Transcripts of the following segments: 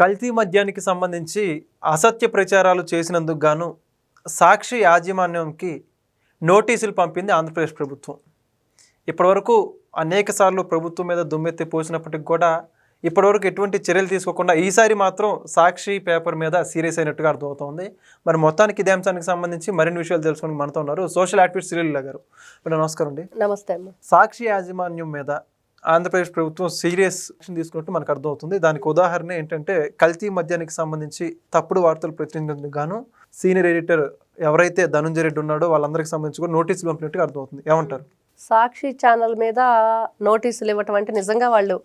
కల్తీ మద్యానికి సంబంధించి అసత్య ప్రచారాలు చేసినందుకు గాను సాక్షి యాజమాన్యంకి నోటీసులు పంపింది ఆంధ్రప్రదేశ్ ప్రభుత్వం. ఇప్పటివరకు అనేక సార్లు ప్రభుత్వం మీద దుమ్మెత్తి పోసినప్పటికి కూడా ఇప్పటివరకు ఎటువంటి చర్యలు తీసుకోకుండా ఈసారి మాత్రం సాక్షి పేపర్ మీద సీరియస్ అయినట్టుగా అర్థమవుతోంది. మరి మొత్తానికి ఇదే అంశానికి సంబంధించి మరిన్ని విషయాలు తెలుసుకొని మనతో ఉన్నారు సోషల్ యాక్టివిస్ట్ శ్రీలీల గారు. నమస్కారం అండి. నమస్తే అమ్మ. సాక్షి యాజమాన్యం మీద ఆంధ్రప్రదేశ్ ప్రభుత్వం సీరియస్ యాక్షన్ తీసుకున్నట్టు మనకు అర్థమవుతుంది. దానికి ఉదాహరణ ఏంటంటే కల్తీ మద్యానికి సంబంధించి తప్పుడు వార్తలు ప్రచురించేందుకు గాను సీనియర్ ఎడిటర్ ఎవరైతే ధనుంజయ రెడ్డి ఉన్నాడో వాళ్ళందరికీ సంబంధించి కూడా నోటీసులు పంపినట్టుగా అర్థమవుతుంది. ఏమంటారు? సాక్షి ఛానల్ మీద నోటీసులు ఇవ్వటం అంటే నిజంగా వాళ్ళు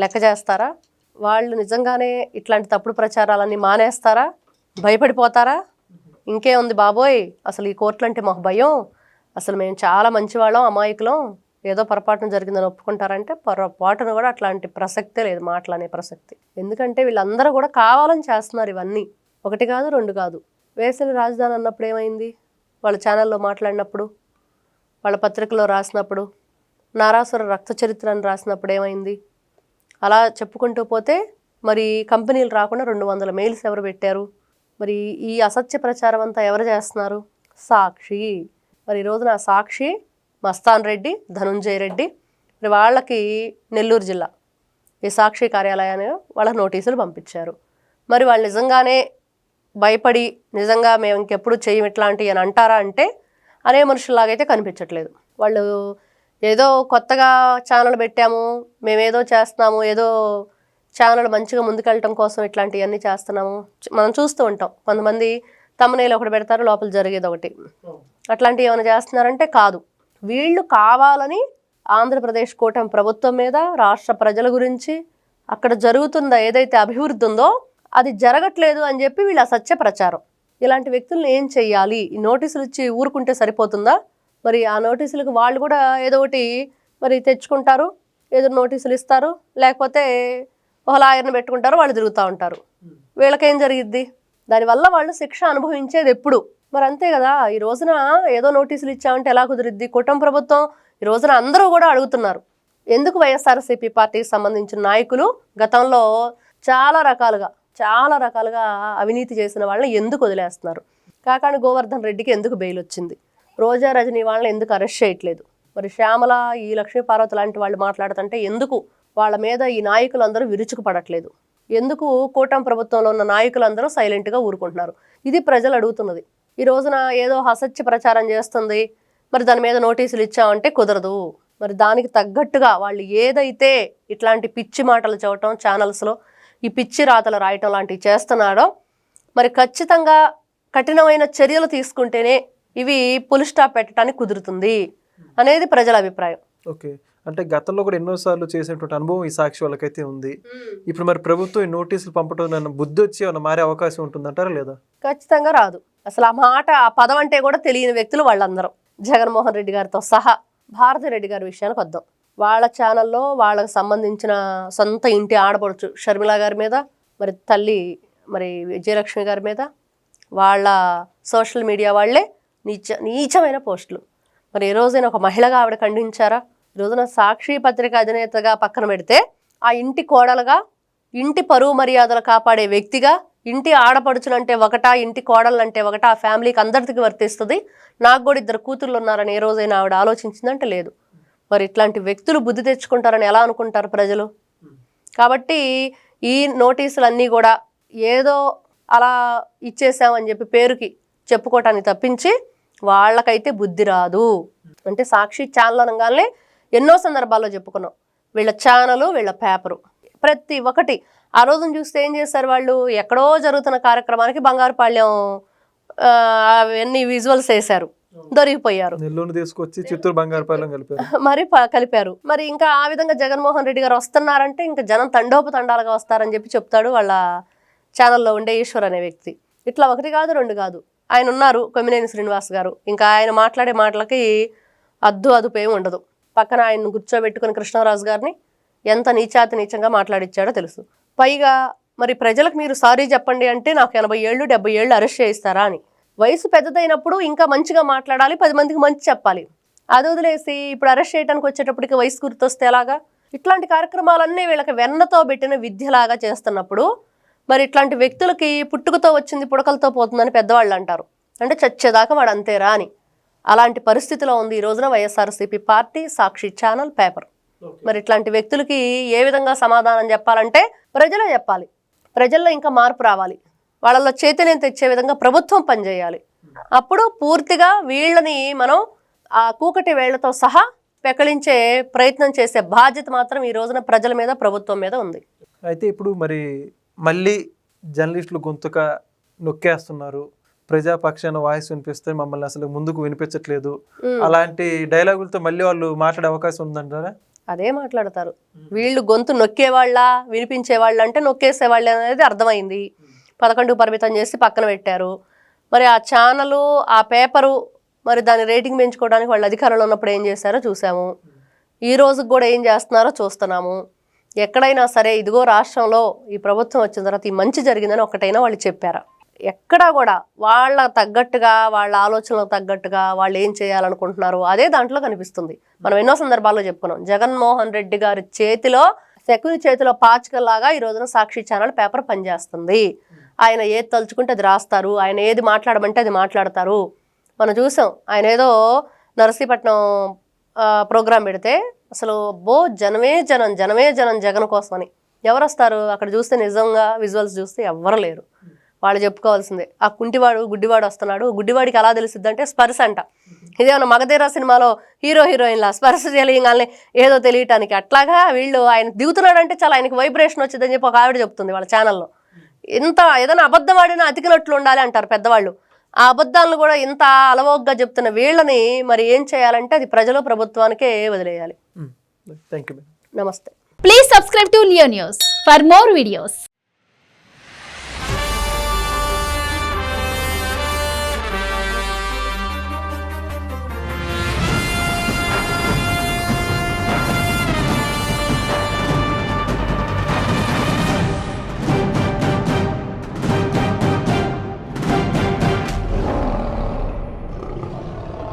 లెక్క చేస్తారా? వాళ్ళు నిజంగానే ఇట్లాంటి తప్పుడు ప్రచారాలన్నీ మానేస్తారా? భయపడిపోతారా? ఇంకేముంది బాబోయ్, అసలు ఈ కోర్టులు అంటే మాకు భయం, అసలు మేము చాలా మంచివాళ్ళం, అమాయకులం, ఏదో పొరపాటున జరిగిందని ఒప్పుకుంటారంటే పొరపాటును కూడా అట్లాంటి ప్రసక్తే లేదు, మాటలనే ప్రసక్తి. ఎందుకంటే వీళ్ళందరూ కూడా కావాలని చేస్తున్నారు ఇవన్నీ. ఒకటి కాదు, రెండు కాదు. వేసవి రాజధాని అన్నప్పుడు ఏమైంది? వాళ్ళ ఛానల్లో మాట్లాడినప్పుడు, వాళ్ళ పత్రికలో రాసినప్పుడు, నారాసుర రక్త చరిత్రను రాసినప్పుడు ఏమైంది? అలా చెప్పుకుంటూ పోతే మరి కంపెనీలు రాకుండా 200 మెయిల్స్ ఎవరు పెట్టారు? మరి ఈ అసత్య ప్రచారం అంతా ఎవరు చేస్తున్నారు? సాక్షి. మరి ఈ రోజున సాక్షి, మస్తాన్ రెడ్డి, ధనుంజయ రెడ్డి, మరి వాళ్ళకి నెల్లూరు జిల్లా ఈ సాక్షి కార్యాలయాన్ని వాళ్ళ నోటీసులు పంపించారు. మరి వాళ్ళు నిజంగానే భయపడి నిజంగా మేము ఇంకెప్పుడు చెయ్యం ఇట్లాంటివి అని అంటారా అంటే అనే మనుషుల్లాగైతే కనిపించట్లేదు. వాళ్ళు ఏదో కొత్తగా ఛానల్ పెట్టాము, మేమేదో చేస్తున్నాము, ఏదో ఛానల్ మంచిగా ముందుకెళ్ళటం కోసం ఇట్లాంటివన్నీ చేస్తున్నాము మనం చూస్తూ ఉంటాం. కొంతమంది తమ్మునేలు ఒకటి పెడతారు, లోపల జరిగేది ఒకటి. అట్లాంటివి ఏమైనా చేస్తున్నారంటే కాదు. వీళ్ళు కావాలని ఆంధ్రప్రదేశ్ కూటమి ప్రభుత్వం మీద, రాష్ట్ర ప్రజల గురించి, అక్కడ జరుగుతుందో ఏదైతే అభివృద్ధి ఉందో అది జరగట్లేదు అని చెప్పి వీళ్ళ అసత్య ప్రచారం. ఇలాంటి వ్యక్తులను ఏం చెయ్యాలి? ఈ నోటీసులు ఇచ్చి ఊరుకుంటే సరిపోతుందా? మరి ఆ నోటీసులకు వాళ్ళు కూడా ఏదో ఒకటి మరి తెచ్చుకుంటారు, ఏదో నోటీసులు ఇస్తారు, లేకపోతే ఒక లాయర్ని పెట్టుకుంటారు, వాళ్ళు తిరుగుతూ ఉంటారు. వీళ్ళకేం జరిగిద్ది? దానివల్ల వాళ్ళు శిక్ష అనుభవించేది ఎప్పుడు? మరి అంతే కదా. ఈ రోజున ఏదో నోటీసులు ఇచ్చామంటే ఎలా కుదిరిద్ది? కుటుంబ ప్రభుత్వం ఈ రోజున అందరూ కూడా అడుగుతున్నారు, ఎందుకు వైఎస్ఆర్సీపీ పార్టీకి సంబంధించిన నాయకులు గతంలో చాలా రకాలుగా అవినీతి చేసిన వాళ్ళని ఎందుకు వదిలేస్తున్నారు? కాకాని గోవర్ధన్ రెడ్డికి ఎందుకు బెయిల్ వచ్చింది? రోజా రజనీ వాళ్ళని ఎందుకు అరెస్ట్ చేయట్లేదు? మరి శ్యామల, ఈ లక్ష్మీపార్వతి లాంటి వాళ్ళు మాట్లాడుతుంటే ఎందుకు వాళ్ళ మీద ఈ నాయకులందరూ విరుచుకుపడట్లేదు? ఎందుకు కూటమి ప్రభుత్వంలో ఉన్న నాయకులందరూ సైలెంట్గా ఊరుకుంటున్నారు? ఇది ప్రజలు అడుగుతున్నది. ఈ రోజున ఏదో అసత్య ప్రచారం చేస్తుంది, మరి దాని మీద నోటీసులు ఇచ్చామంటే కుదరదు. మరి దానికి తగ్గట్టుగా వాళ్ళు ఏదైతే ఇట్లాంటి పిచ్చి మాటలు చెప్పటం, ఛానల్స్లో ఈ పిచ్చి రాతలు రాయటం లాంటివి చేస్తున్నాడో మరి ఖచ్చితంగా కఠినమైన చర్యలు తీసుకుంటేనే ఇవి పుల్ స్టాప్ పెట్టడానికి కుదురుతుంది అనేది ప్రజల అభిప్రాయం. ఓకే, అంటే గతంలో కూడా ఎన్నోసార్లు చేసినటువంటి అనుభవం ఈ సాక్షి వాళ్ళకైతే ఉంది. ఇప్పుడు మరి ప్రభుత్వం ఈ నోటీసులు పంపడం బుద్ధి వచ్చి ఏమైనా మారే అవకాశం ఉంటుందంటారా లేదా? ఖచ్చితంగా రాదు. అసలు ఆ మాట, ఆ పదం అంటే కూడా తెలియని వ్యక్తులు వాళ్ళందరూ. జగన్మోహన్ రెడ్డి గారితో సహా భారతి రెడ్డి గారి విషయానికి వద్దాం. వాళ్ళ ఛానల్లో వాళ్ళకి సంబంధించిన సొంత ఇంటి ఆడపడుచు షర్మిల గారి మీద, మరి తల్లి మరి విజయలక్ష్మి గారి మీద వాళ్ళ సోషల్ మీడియా వాళ్ళే నీచమైన పోస్టులు. మరి ఏ రోజైనా ఒక మహిళగా ఆవిడ ఖండించారా? ఈ రోజున సాక్షి పత్రిక అధినేతగా పక్కన పెడితే ఆ ఇంటి కోడలుగా, ఇంటి పరువు మర్యాదలు కాపాడే వ్యక్తిగా, ఇంటి ఆడపడుచులంటే ఒకటా, ఇంటి కోడలంటే ఒకటా, ఆ ఫ్యామిలీకి అందరికీ వర్తిస్తుంది, నాకు కూడా 2 కూతుర్లు ఉన్నారని ఏ రోజైనా ఆవిడ ఆలోచించిందంటే లేదు. మరి ఇట్లాంటి వ్యక్తులు బుద్ధి తెచ్చుకుంటారని ఎలా అనుకుంటారు ప్రజలు? కాబట్టి ఈ నోటీసులన్నీ కూడా ఏదో అలా ఇచ్చేసామని చెప్పి పేరుకి చెప్పుకోవటానికి తప్పించి వాళ్ళకైతే బుద్ధి రాదు. అంటే సాక్షి ఛానల్ అనగానే ఎన్నో సందర్భాల్లో చెప్పుకున్నాం, వీళ్ళ ఛానలు, వీళ్ళ పేపరు, ప్రతి ఒక్కటి. ఆ రోజున చూస్తే ఏం చేస్తారు వాళ్ళు? ఎక్కడో జరుగుతున్న కార్యక్రమానికి బంగారుపాళ్యం అవన్నీ విజువల్స్ వేశారు, దొరికిపోయారు. తీసుకొచ్చి చిత్తూరు బంగారుపాలెం కలిపారు. మరి ఇంకా ఆ విధంగా జగన్మోహన్ రెడ్డి గారు వస్తున్నారంటే ఇంకా జనం తండోపతండాలుగా వస్తారని చెప్పి చెప్తాడు వాళ్ళ ఛానల్లో ఉండే ఈశ్వర్ అనే వ్యక్తి. ఇట్లా ఒకటి కాదు, రెండు కాదు. ఆయన ఉన్నారు కొమ్మినేని శ్రీనివాస్ గారు. ఇంకా ఆయన మాట్లాడే మాటలకి అదుపేం ఉండదు. పక్కన ఆయన్ని కూర్చోబెట్టుకుని కృష్ణరాజు గారిని ఎంత నీచంగా మాట్లాడిచ్చాడో తెలుసు. పైగా మరి ప్రజలకు మీరు సారీ చెప్పండి అంటే నాకు 80 ఏళ్ళు 70 ఏళ్ళు అరెస్ట్ చేయిస్తారా అని. వయసు పెద్దదైనప్పుడు ఇంకా మంచిగా మాట్లాడాలి, 10 మందికి మంచి చెప్పాలి. అది వదిలేసి ఇప్పుడు అరెస్ట్ చేయడానికి వచ్చేటప్పటికి వయసు గుర్తొస్తే ఎలాగా? ఇట్లాంటి కార్యక్రమాలన్నీ వీళ్ళకి వెన్నతో పెట్టిన విద్యలాగా చేస్తున్నప్పుడు మరి ఇట్లాంటి వ్యక్తులకి పుట్టుకతో వచ్చింది పుడకలతో పోతుందని పెద్దవాళ్ళు అంటారు. అంటే చచ్చేదాకా వాడు అంతేరా అని. అలాంటి పరిస్థితిలో ఉంది ఈ రోజున వైఎస్ఆర్సీపీ పార్టీ, సాక్షి ఛానల్, పేపర్. మరి ఇట్లాంటి వ్యక్తులకి ఏ విధంగా సమాధానం చెప్పాలంటే ప్రజలే చెప్పాలి. ప్రజల్లో ఇంకా మార్పు రావాలి. వాళ్ళలో చైతన్యం తెచ్చే విధంగా ప్రభుత్వం పనిచేయాలి. అప్పుడు పూర్తిగా వీళ్ళని మనం ఆ కూకటి వేళ్లతో సహా పెకలించే ప్రయత్నం చేసే బాధ్యత మాత్రం ఈ రోజున ప్రజల మీద, ప్రభుత్వం మీద ఉంది. అయితే ఇప్పుడు మరి మళ్ళీ జర్నలిస్టులు గొంతుక నొక్కేస్తున్నారు, ప్రజాపక్షాన వాయిస్ వినిపిస్తే మమ్మల్ని అసలు ముందుకు వినిపించట్లేదు, అలాంటి డైలాగులతో మళ్ళీ వాళ్ళు మాట్లాడే అవకాశం ఉందంటారా? అదే మాట్లాడతారు. వీళ్ళు గొంతు నొక్కేవాళ్ళ, వినిపించేవాళ్ళ అంటే నొక్కేసేవాళ్ళు అనేది అర్థమైంది. 11 పరిమితం చేసి పక్కన పెట్టారు. మరి ఆ ఛానలు, ఆ పేపరు మరి దాని రేటింగ్ పెంచుకోవడానికి వాళ్ళు అధికారంలో ఉన్నప్పుడు ఏం చేశారో చూసాము. ఈ రోజుకి కూడా ఏం చేస్తున్నారో చూస్తున్నాము. ఎక్కడైనా సరే ఇదిగో రాష్ట్రంలో ఈ ప్రభుత్వం వచ్చిన తర్వాత ఈ మంచి జరిగిందని ఒకటైనా వాళ్ళు చెప్పారా? ఎక్కడా కూడా వాళ్ళ తగ్గట్టుగా, వాళ్ళ ఆలోచనలకు తగ్గట్టుగా వాళ్ళు ఏం చేయాలనుకుంటున్నారు అదే దాంట్లో కనిపిస్తుంది. మనం ఎన్నో సందర్భాల్లో చెప్పుకున్నాం. జగన్మోహన్ రెడ్డి గారి చేతిలో, శకుని చేతిలో పాచికల్లాగా ఈ రోజున సాక్షి ఛానల్, పేపర్ పనిచేస్తుంది. ఆయన ఏది తలుచుకుంటే అది రాస్తారు, ఆయన ఏది మాట్లాడమంటే అది మాట్లాడతారు. మనం చూసాం, ఆయన ఏదో నరసీపట్నం ప్రోగ్రాం పెడితే అసలు జనమే జనం, జనమే జనం జగన్ కోసమని. ఎవరు వస్తారు అక్కడ చూస్తే? నిజంగా విజువల్స్ చూస్తే ఎవ్వరు లేరు. వాళ్ళు చెప్పుకోవాల్సిందే. ఆ కుంటివాడు, గుడ్డివాడు వస్తున్నాడు. గుడ్డివాడికి ఎలా తెలుస్తుంది అంటే స్పర్శ అంట. ఇదేమన్నా మగధీర సినిమాలో హీరో హీరోయిన్లా స్పర్శ తెలియగానే ఏదో తెలియటానికి, అట్లాగా వీళ్ళు ఆయన దిగుతున్నాడంటే చాలా ఆయనకి వైబ్రేషన్ వచ్చిందని చెప్పి ఒక ఆవిడ చెప్తుంది వాళ్ళ ఛానల్లో. ఇంత ఏదైనా అబద్ధం ఆడినా అతికినట్లు ఉండాలి అంటారు పెద్దవాళ్ళు. ఆ అబద్ధాలను కూడా ఇంత అలవోగ్గా చెప్తున్న వీళ్ళని మరి ఏం చేయాలంటే అది ప్రజలు, ప్రభుత్వానికే వదిలేయాలి. Thank you. నమస్తే. Please subscribe to Leo News for more videos.